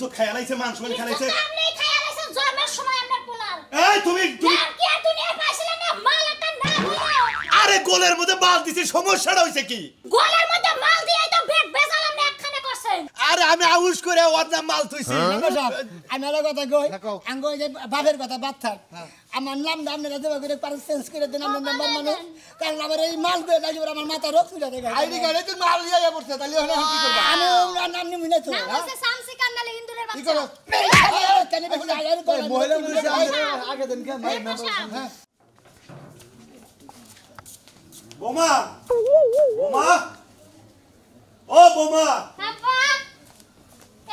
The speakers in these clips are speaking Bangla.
ইজ্জত খায়ালাইছে মান সম্মান খায়ালাইছে আপনি খায়ালাইছেন জন্মের সময় আপনার পোলার এই তুমি কি আর দুনিয়া পাইছিলেন না মাল একটা না আরে গোলের মধ্যে মাল দিছি সমস্যাটা হইছে কি গোলের মধ্যে মাল দিয়েই তো পেট বেজাল আপনি একখানে করছেন আরে আমি আউশ করে ওর নাম মাল থইছি আমি আর কথা কই আঙ্গ যে বাপের কথা বাদ থাক আমার নাম আপনারা দেবা করে পারে চেঞ্জ করে দেন আমার নাম্বার মানুষ কারণ আমার এই মাল করে যাই আমার মাথা রোগ তুলে দেয় আইডি কার্ডে তুই মাল লিয়া পড়ছে তাহলে হলো কি করবা আমি নাম নি মনে তো নাম হচ্ছে শামসি কান্নালে ইন্দুরের কি বাচ্চা করো কেন বেশি আয়ার করে মহিলা মানুষ আগে দিন কে বোমা বোমা ও বোমা আপা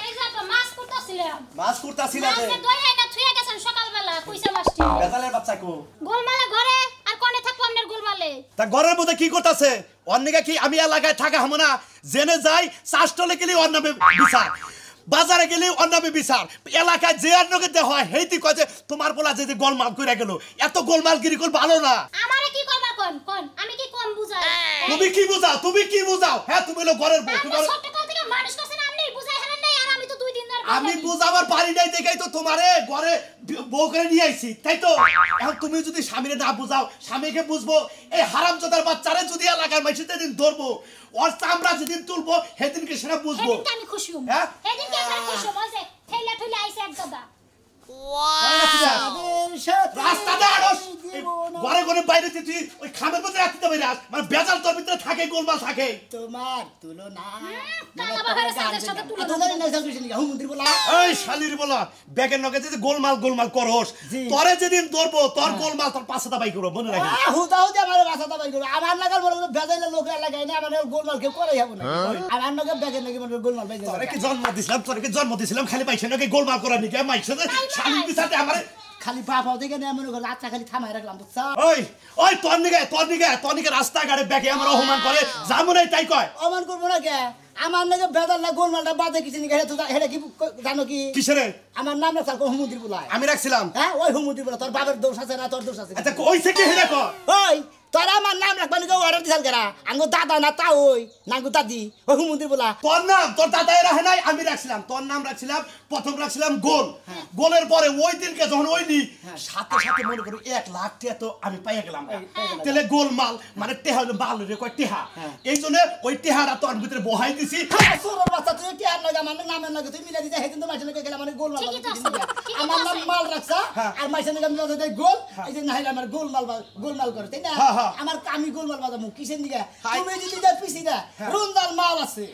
এই যে আপা মাছ কুটতাছিলাম মাছ কুটতাছিলা রে মাছ দইয়া না থুইয়া গেছেন সকালবেলা কইসা মাছটি বেজালের বাচ্চা কো গোলমালে ঘরে আর কোনে থাকবো আপনার গোলমালে তা ঘরের মধ্যে কি করতেছে অন্যকে কি আমি এলাকায় থাকা হবো না জেনে যাই চাষটলে গেলে ওর নামে বিচার বাজারে গেলে ওর নামে বিচার এলাকায় যে আর নকে দেওয়া হয় হেইতি কয় যে তোমার বলা যে গোলমাল করে গেল এত গোলমালগিরি কর ভালো না আমারে কি করবা কোন কোন আমি কি কম বুঝাই তুমি কি বুঝাও হ্যাঁ তুমি হলো ঘরের বউ আপনি ছোট কাল থেকে মানুষ কাছেন আপনি বুঝাই হারেন নাই আর আমি তো 2 দিন ধরে আমি বুঝাবার পারি নাই দেখাই তো তোমারে ঘরে বউ করে নিয়ে আইছি তাই তো এখন তুমি যদি স্বামীরে না বুঝাও স্বামীকে বুঝবো এই হারামজাদার বাচ্চারে যদি এলাকার মাইসিতে দিন ধরবো ওর চামড়া যেদিন তুলবো সেদিনকে সেটা বুঝবো সেদিনকে আমি খুশি হব হ্যাঁ? সেদিনকে একবার খুশি হব যে ঠেলা ঠেলা আইছে এক দাদা রাস্তাতে আড়স ঘরে ঘরে বাইরে তুই ওই খামের মধ্যে রাখতে পারি মানে বেজাল তোর ভিতরে থাকে গোলমাল থাকে তোমার তুলনা কাকা বাবারে সাথে সাথে তুলে তুলনা না যাবি নি হুমন্দির বলা এই শালির বলা ব্যাগের নগে যে গোলমাল করস তোরে যেদিন ধরবো তোর গোলমাল তোর পাছাটা বাই করব মনে রাখি হুদাও দে আমার বাসাটা বাই করব আমার লাগাল বলে বেজাইলে লোক লাগাই না আমার গোলমাল কেউ করে যাব না আমার নগে ব্যাগের নগে মানে গোলমাল বাই তোরে কি জন্ম দিছিলাম খালি পাইছে নাকি গোলমাল করা নিকে মাইছে শালির পিছাতে আমারে খালি পা পাও দেখে না মনে করে রাতটা খালি থামাই রাখলাম বুঝছা ওই তোর নিকে রাস্তা গাড়ি ব্যাগে আমার অপমান করে যাবো নাই তাই কয় অমান করবো না কে আমার নাকি বেদাল না গোলমালটা বাদে কিছু নিকে হেটা কি জানো কি কিসেরে আমার নাম রাখছাল হুমুদির বলায় আমি রাখছিলাম হ্যাঁ ওই হুমুদির বলা তোর বাবার দোষ আছে না তোর দোষ আছে আচ্ছা কইছে কি হেডা কো ওই তোরা আমার নাম রাখবা নাকি অর্ডার দিছাল কেরা আঙ্গো দাদা না তা ওই নাঙ্গো দাদি ওই হুমুদির বলা তোর দাদাই রাখে নাই আমি রাখছিলাম তোর নাম রাখছিলাম প্রথম রাখছিলাম গোলের পরে ওই দিনকে যখন ওইনি সাথে সাথে মনে করি 1 লাখ টাকা তো আমি পাইয়া গেলাম তাহলে গোলমাল মানে টেহা মাল রে কয় টেহা এই জন্য ওই টেহাটা তোর ভিতরে বহাই দিছি সোর বাচ্চা তুই কি আর লাগা মানে নামের লাগে তুই মিলা দিতে হেদিন তো মাইছে লাগে গেলা মানে গোলমাল আমার নাম মাল রাখছা আর মাইছে লাগে মিলা দিতে গোল এই যে নাইলা আমার গোলমাল করে তাই না আমার আমি গোলমাল বাজামু কিসের দিকে তুমি যদি যা পিছি না রুন্দাল মাল আছে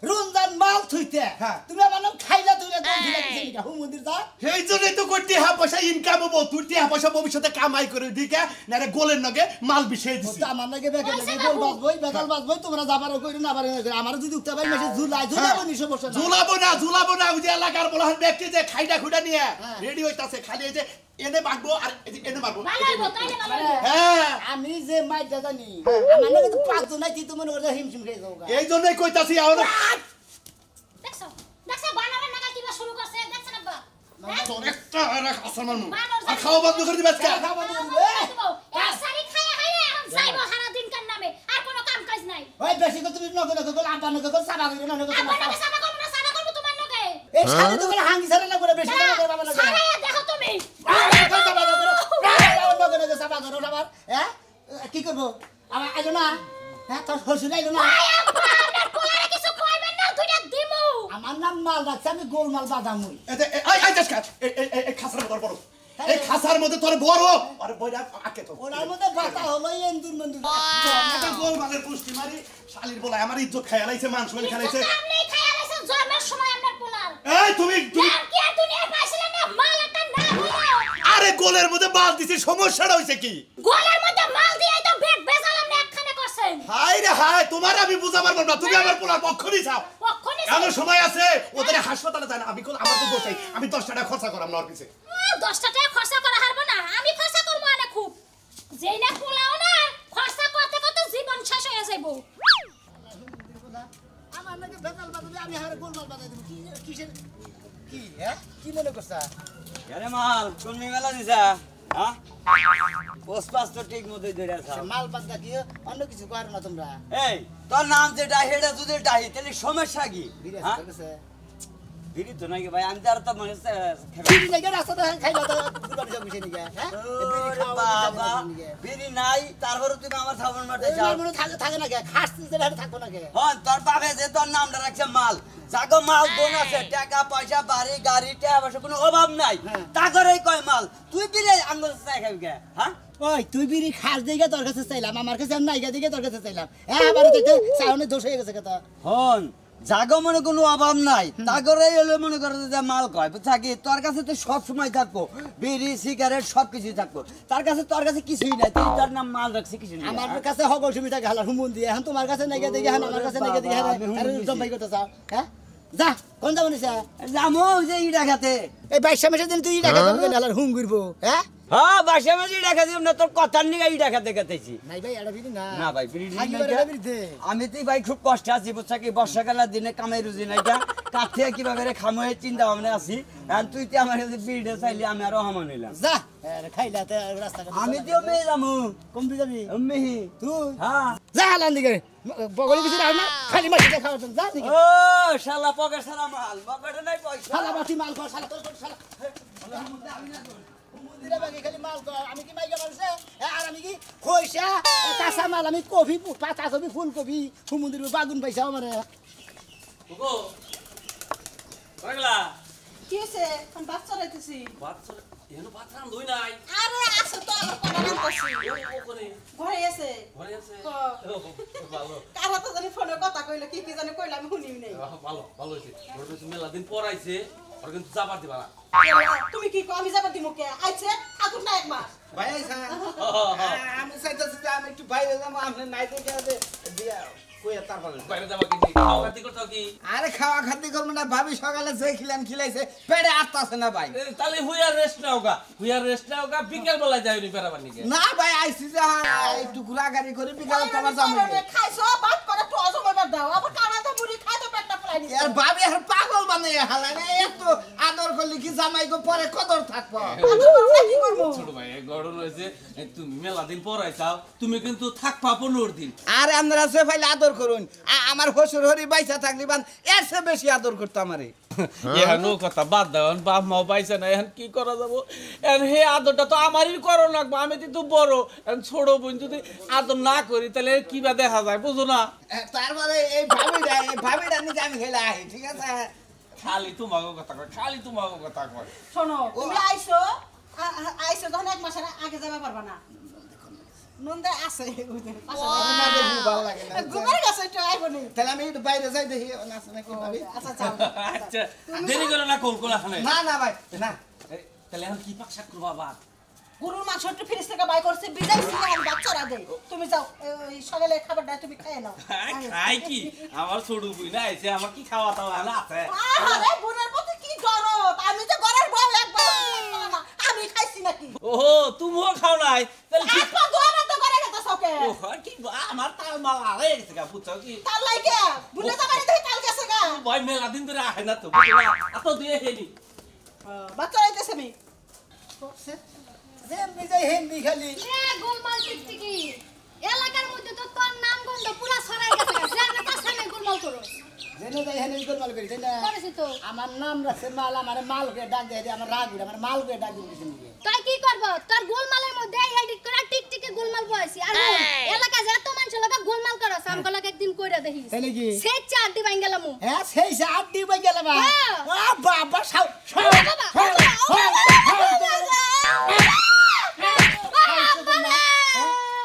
রুন্দাল মাল থুইতে তুমি আমার নাম খাইলা তুই না গোল দিলা কিসের দিকে হুমুদির দা এই জন্যই তো করতে হা পয়সা ইনকাম হবো তুই টিহা পয়সা ভবিষ্যতে কামাই করে দিকে না রে গোলের নগে মাল বিছাই দিছি আমার নাকি বেকে লাগে গোল বাজবই বেদাল বাজবই তোমরা যাবার কইরো না পারে আমার যদি উঠতে পারি মেসে ঝুলাবো নি সমস্যা না ঝুলাবো না ওই যে এলাকার বলা হয় ব্যক্তি যে খাইডা খুইডা নিয়ে রেডি হইতাছে খালি এই যে এনে বাগবো আর এনে বাগবো ভালো হইবো তাইলে ভালো হইবো হ্যাঁ আমি যে মাইটা জানি আমার নাকি তো পাঁচ নাই তুই তো মনে করে হিমশিম খেয়ে যাও এই জন্যই কইতাছি আর দেখছো বানরের নাগাল কিবা শুরু করছে দেখছেন আব্বা তোর একটা রাখ আসমান আর খাওয়া বন্ধ করে দিবে আজকে এক সারি খায়া হাইরে এখন যাইবো সারা দিন কার নামে আর কোনো কাম কাজ নাই ওই বেশি করে তুমি নগর নগর আব্বা নগর সাবা করে নগর আব্বা নামে সাবা করব না সাবা করব তোমার নগে এই সারা তো করে হাঙ্গি সারা না করে বেশি করে বাবা নগর সারা দেখো তুমি নগর সাবা করো আবার হ্যাঁ কি করব আমার আইলো না হ্যাঁ তোর হসুন আইলো না আব্বা আপনার পোলারে কিছু কইবেন না দুইটা দিমু আমার নাম মাল রাখছে আমি গোলমাল বাদামুই এই দেখ এই খাসার মধ্যে বড় এই খাসার মধ্যে তোর বড় আরে বইরা আকে তো ওনার মধ্যে বাতা হলো এন্দুর মন্দুর এটা গোলমালের পুষ্টি মারি শালির বলা আমার ইজ্জত খায়ালাইছে মান সম্মান খায়ালাইছে আপনি খায়ালাইছেন জন্মের সময় আপনার পোলার এই তুমি কি আর দুনিয়া পাইছিলেন না মাল একটা না আরে গোলের মধ্যে মাল দিছি সমস্যাটা হইছে কি গোলের মধ্যে মাল দিয়েই তো পেট বেজাল আপনি একখানে করছেন হাই রে হাই তোমার আমি বুঝা পারবো না তুমি আমার পোলার পক্ষ নিছাও কখনই এমন সময় আছে ওদের হাসপাতালে যায় না আমি আমার তো দোষাই আমি 10 টাকা খরচা করাম না ওর পিছে 10 টাকা খরচা করা হারবো না আমি খরচা করব না খুব যেই না পোলাও না খরচা করতে করতে জীবন শেষ হয়ে যাইবো আমার নাকি বেতাল বাজাবে আমি হারে গোলমাল বাজাই দেব কি কিসের কি হ্যাঁ কি মনে করছা আরে মাল কোন মেলা দিছা হ্যাঁ পোস্টপাস তো ঠিক মতই ধরে আছে মাল বাদ কি অন্য কিছু করো না তোমরা এই তোর নাম যেটা হেডা যদি ডাহি তাহলে সমস্যা কি বিরাজ হ্যাঁ করেছে বিড়ি তো নাকি ভাই আমি তো আর তো মানে বিড়ি নাকি রাস্তাতে খাইলা তো কুরবানি সব কিছু নিয়ে হ্যাঁ বাবা বিড়ি নাই তারপরে তুমি আমার সাবন মারতে যাও মনে থাকে না কে খাস যেটা থাকবো না কে হ্যাঁ তোর বাপে যে তোর নামটা রাখছে মাল জাগো মাল দোন আছে টাকা পয়সা বাড়ি গাড়ি টাকা পয়সা কোনো অভাব নাই তাগরেই কয় মাল তুই বিড়ি আঙ্গুল চাই খাবি কে হ্যাঁ ওই তুই বিড়ি খাস দিকে তোর কাছে চাইলাম আমার কাছে নাইগা দিকে তোর কাছে চাইলাম হ্যাঁ আবার দেখতে সাউনে দোষ হয়ে গেছে কথা হন জাগো মনে কোনো অভাব নাই তাগরেই হলে মনে করে যে মাল কয় থাকি তোর কাছে তো সব সময় থাকবো বিড়ি সিগারেট সব কিছুই থাকবো তোর কাছে কিছুই নাই তুই তোর নাম মাল রাখছিস কিছু নাই আমার কাছে হগল সুবিধা হালা হুমুন দিয়ে এখন তোমার কাছে নাইগা দিকে এখন আমার কাছে নাইগা দিকে আরে জম্বাই করতে চাও হ্যাঁ যা কোন যাবো নিসা জামো যে ইটা খাতে এই 22 মাসের দিন তুই টাকা দেবো না হুম ঘুরবো হ্যাঁ হ্যাঁ বাসা মাঝে টাকা দিব না তোর কথার নিয়ে ইটা খাতে খাতেছি নাই ভাই এটা বিড়ি না না ভাই বিড়ি দে আমি তো ভাই খুব কষ্টে আছি বুঝছা কি বর্ষাকালের দিনে কামাই রুজি নাই কাছে কিভাবে রে খামো চিন্তা ভাবনা আছি আর তুই তো আমার কাছে বিড়িটা চাইলি আমি আরো হামান হইলাম যা খাইলা তে রাস্তা আমি তো মেয়ে যাবো কম দি যাবি মেহি তুই হ্যাঁ যা হালান দিকে বগলি কিছু রাখ না খালি মাটি খাওয়া যা দিকে ও শালা পকেট সারা মাল পকেটে নাই পয়সা শালা মাটি মাল কর শালা তোর শালা মন্দিরে বাকি খালি মাল কর আমি কি মাইকা মানুষে আর আমি কি খইসা কাঁচা মাল আমি কফি পাতা কফি ফুলকপি সমুদ্রের বাগুন পাইছা আমারে ওগো পাগলা কি হইছে কোন বাচ্চা রাইতেছি বাচ্চা এনো বাচ্চা দই নাই আরে আছে তো আমার কোন রাইতেছি ওখানে ঘরে আছে ঘরে আছে হ্যাঁ। ভালো কার হাতে জানি ফোনে কথা কইলো কি কি জানি কইলো আমি শুনিও নাই ভালো ভালো হইছে ওর কাছে মেলা দিন পর আইছে আর কিন্তু যাবার দিবা না তুমি কি কো আমি যাবার দিমু কে আইছে থাকুন না এক মাস ভাই আমি চাইতেছি যে আমি একটু বাইরে যাবো আপনি নাই দেখে দিয়া কইয়া তারপরে বাইরে যাবা কি খাওয়া খাতি করতে কি আরে খাওয়া খাতি করবো না ভাবি সকালে যে খিলাইছে পেটে আটতাছে না ভাই তাহলে হুইয়ার রেস্ট নাও গা বিকেল বেলা যাইনি বেরাবার নিকে না ভাই আইসি যে একটু ঘোরাঘুরি করে বিকালে তোমার যাবো খাইছো বাত করে তো অজমাইবার দাও আবার কানাতে মুড়ি খাই তো পেটটা ফলাই দিছে আর ভাবি আর পাগল বানিয়ে হালানে একটু আদর করলে কি জামাইগো পরে কদর থাকবো কি করব ছোট ভাই গড়ন হইছে তুমি মেলা দিন পর আইছাও তুমি কিন্তু থাকবা 15 দিন আরে আপনারা সে ফাইলে আদর করুন আমার হসুর হরি বাইসা থাকলি বান এর চেয়ে বেশি আদর করতো আমারে এখন ও কথা বাদ দাও বাপ মাও পাইছে না এখন কি করা যাবো এখন হে আদরটা তো আমারই করো লাগবো আমি কিন্তু বড় এখন ছোট বোন যদি আদর না করি তাহলে কিবা দেখা যায় বুঝো না তারপরে এই ভাবিটা নিচে আমি খেলে আহি ঠিক আছে খালি তোমাকে কথা কয় খালি তোমাকে কথা কয় শোনো তুমি আইছো আইছো যখন এক মাসের আগে যাবা পারবা না নন্দে আছে ভালো লাগে না ঘুমার কাছে একটু আইবো নি তাহলে আমি একটু বাইরে যাই দেখি নাচ নাকি ভাবি আচ্ছা যাও আচ্ছা দেরি করো না কোল এখানে না না ভাই না তাহলে এখন কি পাক শাক করবা বাদ গরুর মাংস একটু ফ্রিজ থেকে বাই করছে বিজাইছি আর বাচ্চারা দেই তুমি যাও এই সকালে খাবারটা তুমি খেয়ে নাও খাই কি আমার ছোট বুই না আইছে আমার কি খাওয়া দাওয়া না আছে আরে বোনের প্রতি কি দরদ আমি তো ঘরের বউ একবার না আমি খাইছি নাকি ওহো তুমিও খাও নাই তাহলে কি আপা দোয়ানা তো করে গেছে সকে ও কি আমার তাল মাল আরে গেছে গা বুঝছো কি তার লাগে বুনে যাবার তুই কাল গেছে গা ভাই মেলা দিন ধরে আহে না তো বুঝলা এত দিয়ে হেনি বাচ্চা আইতেছে আমি যে নিজে হিন্দি খালি এ গোলমাল টিকটিকি এলাকার মধ্যে তো তোর নাম গন্ধ পুরা ছড়াই গেছে জানে তার সামনে গোলমাল করো জেনে যাই হেনে গোলমাল করি তাই না করেছি তো আমার নাম রাখছে মাল আমার মালকে ডাক দেয় আমার রাগ উঠে আমার মালকে ডাক দিয়েছে তুই কি করব তোর গোলমালের মধ্যে এডিট করে টিকটিকি গোলমাল বয়সি আর এলাকা যত মানুষ লাগা গোলমাল করো আমগো একদিন কইরা দেখিস তাই নাকি সে চার দি ভাঙ গেলাম হ্যাঁ সেই সাত দি বাই গেল বা হ্যাঁ। বাবা সাও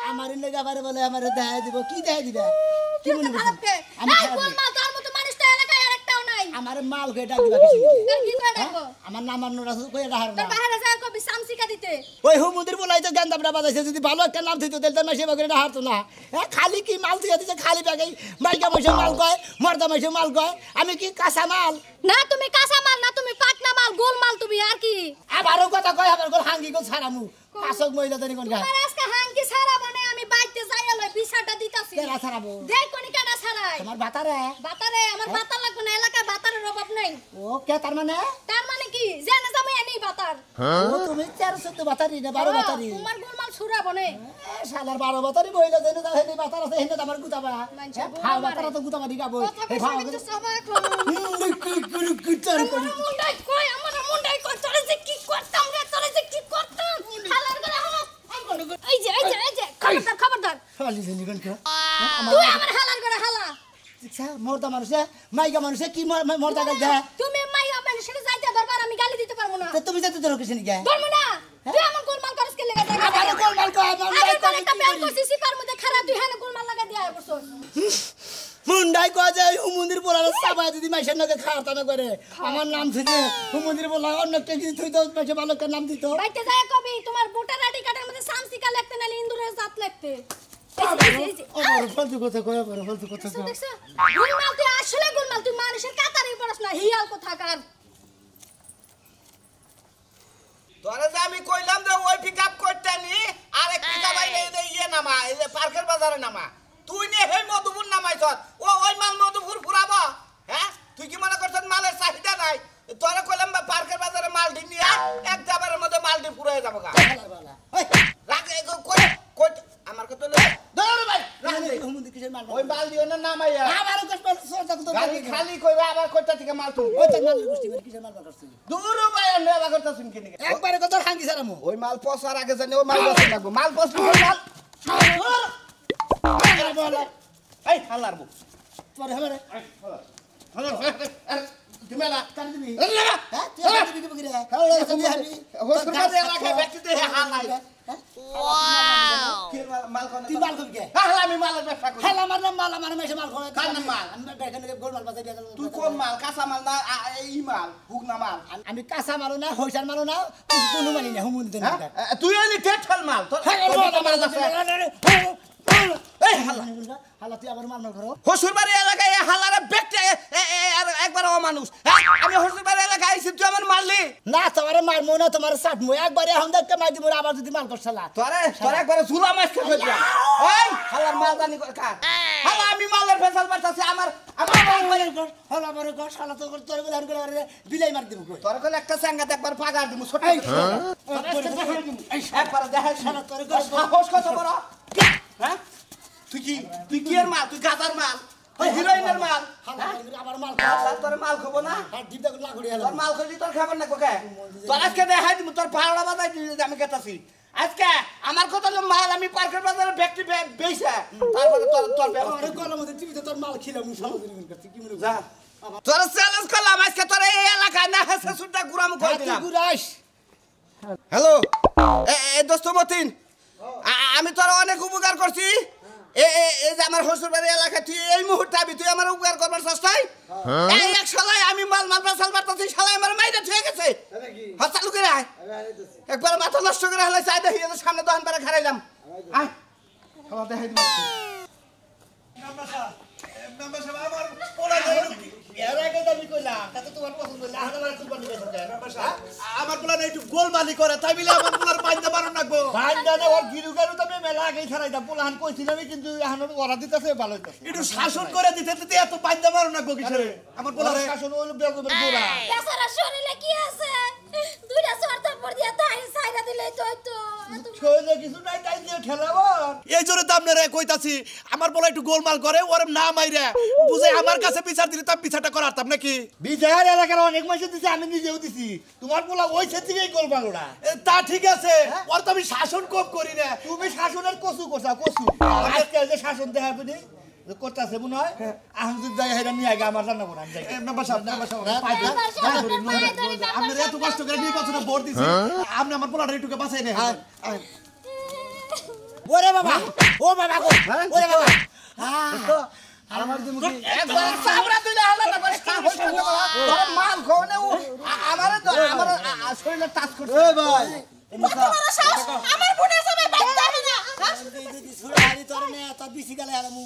আমার লেগা বারে বলে আমার দেখা দিব কি দেখা দিবা কি মনে করছিস আমি গোলমাল তোর মতো মানুষ তো এলাকায় আরেকটাও নাই আমার মালকে ডাক দিবা কিছু তোর কি করে ডাকবো আমার নাম আর নোরা কই রাহার না তোর বাইরে যায় কবি সামসিকা দিতে ওই হুমুদের বলাই তো গান্দাবড়া বাজাইছে যদি ভালো একটা নাম দিত তাহলে না সেবা করে হারতো না হ্যাঁ খালি কি মাল দিয়ে দিছে খালি ব্যাগেই মাইকা মাইসে মাল কয় মর্দা মাইসে মাল কয় আমি কি কাঁচা মাল না তুমি কাঁচা মাল না তুমি পাকনা মাল গোলমাল তুমি আর কি আবারও কথা কয় আবার কোন হাঙ্গি কোন ছাড়ামু পাঁচক মহিলা জানি কোন গা তোমার আজকে হাঙ্কি ছাড়া মানে আমি বাইতে যাইয়া লই বিচারটা দিতাছি কেরা ছাড়াবো দেই কোনি কাটা ছাড়াই তোমার বাতারে বাতারে আমার বাতার লাগবে না এলাকায় বাতারের অভাব নাই ও কে তার মানে তার মানে কি জানা জামাই এনে বাতার ও তুমি 13 বাতারি না 12 বাতারি তোমার গোলমাল ছুরা বনে শালার 12 বাতারি বইলা দেনে দাও হেনে বাতার আছে হেনে আমার গুতাবা মানছে হ্যাঁ বাতার তো গুতাবা দিগাবো এই ভাও কিন্তু সবাই কুচার করি মুন্ডাই কই আমার মুন্ডাই কই তোরে যে কি করতাম রে তোরে যে কি করতাম হালার করে হালা এই যে খবরদার শালি জেনি কোন কা তুই আমার হালার করে হালা আচ্ছা মর্দা মানুষে মাইগা মানুষে কি মর্দা গায় তুমি মাইয়া মানুষের যাইতে দরবার আমি গালি দিতে পারবো না তো তুমি যেতে ধরো কিসে নি গায় ধর্ম না তুই আমার গোলমাল করিস কে লাগা যায় আরে গোলমাল কো আমার আরে তোর একটা বেল করছিস সিপার মধ্যে খারা তুই হেন গোলমাল লাগা দিয়া বসছ মুন্ডাই কো যে হুমুন্দির পোলা সাবা দিদি মাইশের নকে খাওয়াতা না করে আমার নাম থেকে হুমুন্দির পোলা অন্য কে কিছু তুই তো মাইশে বালকের নাম দিত বাইতে যায় কবি তোমার ভোটার আইডি কার্ডের মধ্যে সামসিকা লিখতে না ইন্দুরের জাত লিখতে ওর ফালতু কথা কই ওর ফালতু কথা কই দেখছ গোলমাল তুই আসলে গোলমাল তুই মানুষের কাতারে পড়ছ না হিয়াল কথা কার তোরে যে আমি কইলাম যে ওই পিকআপ করতে নি আরেক পিকআপ আইলে এই ইয়ে নামা এই যে পার্কের বাজারে নামা তুই নে হে মধুপুর নামাইছ ওই মাল মধুপুর ফুরাবো হ্যাঁ তুই কি মনে করছ মালের চাহিদা নাই তোরে কইলাম পার্কের বাজারে মাল দি নিয়া এক জাবারের মধ্যে মাল দি পুরাই যাবো গা ওই রাখ কই কই আমার কত লে ধর ভাই হুমুন্দির কিসে মাল ওই মাল দিও না নামাইয়া আবার কষ্ট সোজা কত গাড়ি খালি কইরা আবার কইটা থেকে মাল তুই ওই তো মাল গুষ্টি করে কিসে মাল করছিস দূর ভাই নেবা করতাছিস কি নিকে একবারে কত হাঙ্গি সারামু ওই মাল পসার আগে জানি ওই মাল পসা লাগবো মাল পসলি মাল আরে বলা এই হালার বউ পরে হবে রে তুমি না কার দিবি এই লাগা হ্যাঁ তুই দিবি কি রে তুমি হাবি হোসুর মাঝে এলাকায় ব্যক্তি দেহে হালাই কি মাল কোন তুই মাল করবি কে হালা আমি মালের ব্যবসা করি হ্যাঁ আমার নাম মাল আমার মেশে মাল খাওয়া কার নাম মাল? আমি বেখানে গোল মাল বাজাই দিয়া তুই কোন মাল কাঁচা মাল না এই মাল হুক না মাল আমি কাঁচা মালও না হইসার মালও না কোনো মানি না হুমুন্দি দেন তুই হইলি টেটল মাল তোর এই হালা হালা তুই আবার মাল করো হোসুর বাড়ি এলাকায় হালারে ব্যক্তি একবার অমানুষ আমি হোসুর বাড়ি এলাকায় আইছি তুই আমার মারলি না তোমার মারমো না তোমার সাটমো একবারে এখন দেখতে মাই দিব আবার যদি মাল করছলা তোর একবার ঝুলা মাছ খেয়ে দিলাম ওই হালার মাল জানি কার হালা আমি মালের ফেসাল পাঠাচ্ছি আমার হল আমার ঘর শালা তো তোর বলে করে বিলাই মার দিব কই তোর কলে একটা সাঙ্গাতে একবার পাগার দিমু ছোট একবার দেখা শালা তোর সাহস কত বড় হ্যাঁ তুই কি এর মাল তুই গাদার মাল তুই হিরোইনের মাল আবার মাল তোর মাল খাবো না আর ডিপটা লাগড়ি হলো তোর মাল খাইলি তোর খাবার না কোকে তোর আজকে দেখাই দিমু তোর পাড়া বাজাই দিবি আমি কেতাছি আজকে আমার কথা হলো মাল আমি পার্কের বাজারে ব্যক্তি বেইছে তারপরে তোর আরে গলার মধ্যে টিভি তো তোর মাল খিলাম সারাদিন করতে কি মনে যা তোর চ্যালেঞ্জ করলাম আজকে তোর এই এলাকায় না হেসে সুদ্ধা গুরাম করে দিলাম গুরাইস হ্যালো এ দোস্ত মতিন আমি তোর অনেক উপকার করছি এই যে আমার শ্বশুর বাড়ি এলাকায় তুই এই মুহূর্তে আমি তুই আমার উপকার করবার চেষ্টাই এই এক শালায় আমি মাল পেছাল মারতাছি শালায় আমার মাইরে ছুঁয়ে গেছে হ্যাঁ চালু করে আয় একবার মাথা নষ্ট করে হলে চাই দেখি সামনে দোকান পারে খারাইলাম আয় খাওয়া দেখাই দিন আমার পোলা এর আগে দাবি কইলাম তাতে তোমার পছন্দ না হলে আমার কুরবানি করে দেন আমার পোলা একটু গোলমালি করে তাই বলে আমার পোলার বাইন্দা বারণ রাখবো ভান্ডারে ওর গিরুগারু তো মেলা আগেই ছাড়াই দাম পোলাহান কইছিলাম কিন্তু এখন ওরা দিতেছে ভালো হইতাছে একটু শাসন করে দিতে দিতে এত বাইন্দা বারণ রাখবো কিসের আমার পোলার শাসন হলো বেগমের গোড়া বেচারা শরীরে কি আছে দুইটা সরতা পড় দিয়া তাই সাইরা দিলেই তো হইতো শরীরে কিছু নাই তাই দিয়ে ঠেলাবো এই জন্য তো আপনারা কইতাছি আমার পোলা একটু গোলমাল করে ওর না মাইরা বুঝে আমার কাছে বিচার দিলে তো আমি বিচারটা করাতাম নাকি বিজয়ের এলাকার অনেক মাসে দিছে আমি নিজেও দিছি তোমার পোলা ওই থেকেই গোল বাংলা তা ঠিক আছে ওর তো আমি শাসন কম করি না তুমি শাসনের কচু করছা কচু আজকে যে শাসন দেখা তুমি করতেছে মনে হয় এখন যদি যাই হেরা নিয়ে আগে আমার রান্না করা যাই মেম্বার সাহেব আপনি এত কষ্ট করে নির্বাচনে ভোট দিছি আপনি আমার পোলাটা একটু বাঁচাই না ওরে বাবা ও বাবা গো ওরে বাবা আমার তুমি একবার সাবরা দিলে হলো না বস সাহস করতে বড় তোর মাল খাওনে আমারে তো আমার শরীরে টাচ করছে এ ভাই আমার বোনের সবাই বাইতে হবে না যদি সুরারি তোর নে তো বিসি গেলে আরামু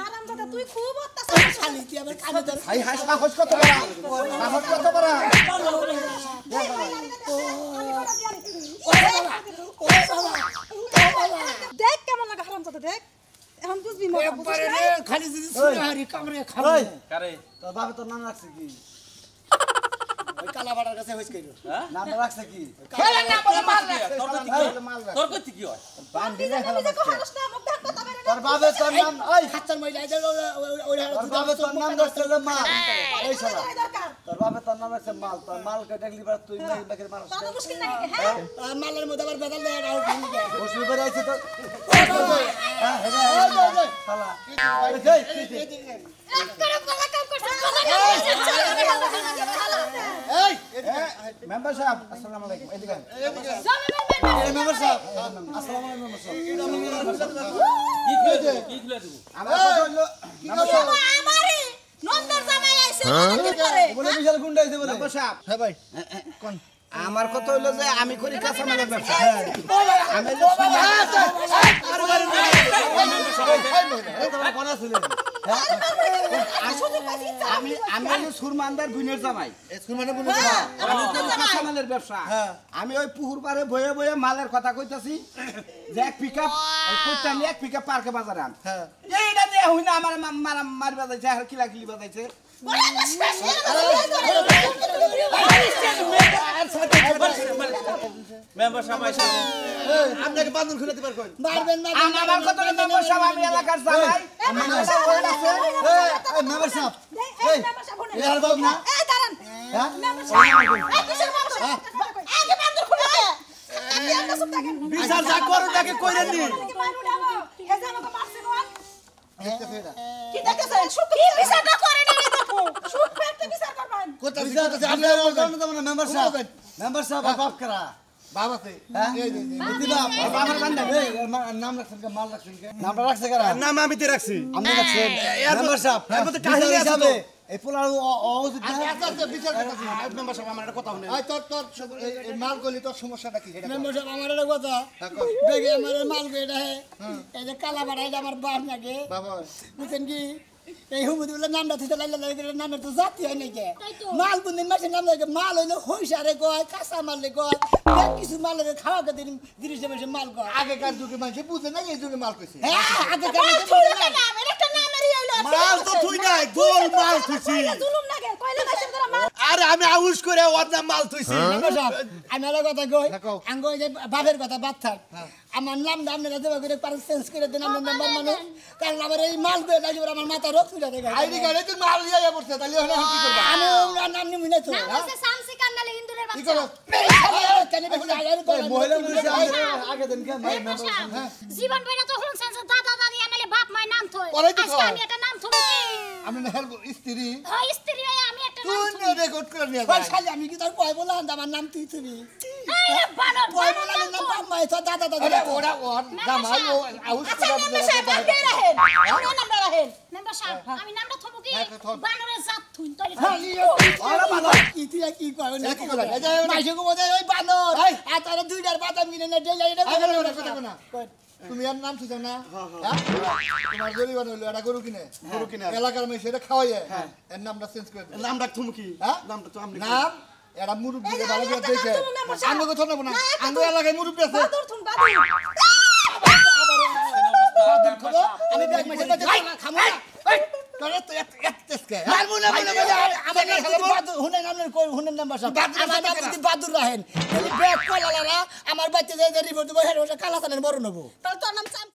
হারামজাদা তুই খুব অত্যাচার খালি তুই আমার কানে ধর হাই হাই সাহস কত বড় সাহস কত বড় দেখ কেমন লাগে হারামজাদা দেখ এখন বুঝবি মজা একবারে রে খালি যদি সুরারি কামড়ে খাবে কারে তোর বাবা তোর নাম রাখছে কি ওই কালাবাড়ার কাছে হইছ কইরো নামটা রাখছে কি খেলেন না বলে মাল রাখছে তোর কইতে কি হয় বান্ডিলে আমি খেলা যে মারছে কহারস না মুখ দেখতে তবে না তোর বাবে তোর নাম ওই খাচ্চার মহিলা এই যে ওই তোর বাবে তোর নাম ধরছে হলো মাল এই শালা দরকার তোর বাবে তোর নাম আছে মাল তোর মালকে দেখলি বার তুই নাই বাকের মানুষ তত মুশকিল নাকি হ্যাঁ মালের মধ্যে আবার বেদাল দেয় আর ভুল যায় বসবি করে আইছে তো হ্যাঁ হেডা শালা একবারে বলা কাম করছিস এই মেম্বার সাহেব আসসালামু আলাইকুম এদিকে জমি মেম্বার সাহেব আসসালামু আলাইকুম মেম্বার সাহেব কি খুলে দেব আমার কথা হলো মেম্বার সাহেব আমারে নন্দর জামাই আইছে অনেকদিন পরে বলে বিশাল গুন্ডা আইছে বলে মেম্বার সাহেব হ্যাঁ ভাই আমার কথা হইলো যে আমি করি কাঁচা মালের ব্যবসা আমি তোমার কোন ছিল আমি আমি হলো সুরমানদার গুণের জামাই আমি করি কাঁচা মালের ব্যবসা আমি ওই পুকুর পাড়ে বয়ে বয়ে মালের কথা কইতাছি যে এক পিকআপ কইতাম এক পিকআপ পার্কে বাজারে আন এইটা দিয়ে হই না আমার মার বাজাইছে আর কিলা কিলি বাজাইছে মেম্বার সাহেব আইসা আপনাকে বান্ধন খুলে দিবার কই মারবেন না আমার কথা হলো মেম্বার সাহেব আমি এলাকার জামাই এই মেম্বার সাহেব এই এই আর বাবু না এই দাঁড়ান হ্যাঁ এই কিসের মানুষ আগে বান্দর খুলে এই আমরা সব দেখেন বিচার যা করো তাকে কইরেন নি কি মারু দাও এই যে আমাকে মারছে কোন কি দেখতেছেন সুখ কি বিচার না করে না দেখো সুখ পেতে বিচার করবেন মেম্বার সাহেব বাপ করা বাবাতে হ্যাঁ এই যে দিবা বাবার বান্দা এই নাম রাখছেন কে মাল রাখছেন কে নামটা রাখছে কারা নাম আমি দিয়ে রাখছি আপনি রাখছেন মেম্বার সাহেব এর মধ্যে কাহিনী আছে তো। এই পোলার অউচিত বিচার করতেছি মেম্বার সাহেব আমার একটা কথা শুনেন আই তোর এই মাল গলি তোর সমস্যাটা কি মেম্বার সাহেব আমার একটা কথা দেখে আমার মাল গলিটা হে এই যে কালা বাড়াই আমার বাপ নাকি বাবা বুঝছেন কি এই হুমুদুল্লাহ নামটা থেকে লাইলা নামের তো জাতি হয় নাকি মাল কোনদিন মাসের নাম লাগে মাল হইলো হইসারে কয় কাঁচা মাল কয় কিছু মাল খাওয়া কে জিনিস মাসে মাল কয় আগেকার যুগে মানুষ বুঝে না এই যুগে মাল কইছে হ্যাঁ আগেকার নাম একটা নামেরই হইলো মাল তো তুই নাই গোল মাল তুইছি জুলুম লাগে কইলে না সেটা মার আরে আমি আউশ করে ওর নাম মাল তুইছি আমি একটা কথা কই আঙ্গ যে বাপের কথা বাদ থাক আমার নাম দাম না দেবা করে পার চেঞ্জ করে দেন আমার নাম্বার মানে কারণ আমার এই মাল করে লাগি আমার মাথা রোগ তুলে দেয় আইডি কার্ডে তুই মাল লিয়া পড়ছে তাহলে হলো কি করবা আমি নাম নিমু না তো নাম হচ্ছে শামসি কান্নালে হিন্দুরের কি বাচ্চা করো কেন বেশি আইয়ার কই মহিলা মানুষ আগে দেন কে মেম্বার সাহেব, জীবন বইনা তো হলুন সেন্স দাদা দাদি আনালে বাপ মায়ের নাম থই পরে তো আজকে থয়। আমি একটা নাম থই আমি না হেল্প স্ত্রী হয় স্ত্রী হয়ে আমি একটা নাম তুই থই রেকর্ড করে নিয়ে যা খালি আমি কি তোর কই বললাম আমার নাম তুই তুমি এই বানর কই বললাম না বাপ মাই তো দাদা দাদা ওরা ওর জামাই ও আউস আচ্ছা মেম্বার সাহেব আপনি রাখেন আপনি নামটা রাখেন মেম্বার সাহেব আমি নামটা থবো কি বানরের জাত থুই তরি ওরা বানর কি তুই কি কই না কি কই মাইছে কো বোঝাই ওই বানর আর তার দুইটার বাদাম কিনে না ডেলা এটা কথা না তুমি আর নাম শুনছো না তোমার গলি বানলো এটা গরু কিনে এলাকার মেয়ে সেটা খাওয়াই এর নামটা চেঞ্জ করে দে নাম রাখ তুমি কি হ্যাঁ? নামটা তো আমি নাম এরা মুরুব দিয়ে ভালো করে দেখে নাম আঙ্গ কথা না না আঙ্গ এলাকায় মুরুব আছে বাদুর থুন বাদুর বাদুর খাবো আমি ব্যাগ মেশে খামো না তোরে তো এত তেজকে আর মনে মনে আমার নাম যদি বাদুর হুনের নাম কই হুনের নাম বাসা আমার নাম যদি বাদুর রাহেন তাহলে ব্যাগ কলালারা আমার বাচ্চা যায় রিপোর্ট দেব হেড কালাসানের মরণ হবো তাহলে তোর নাম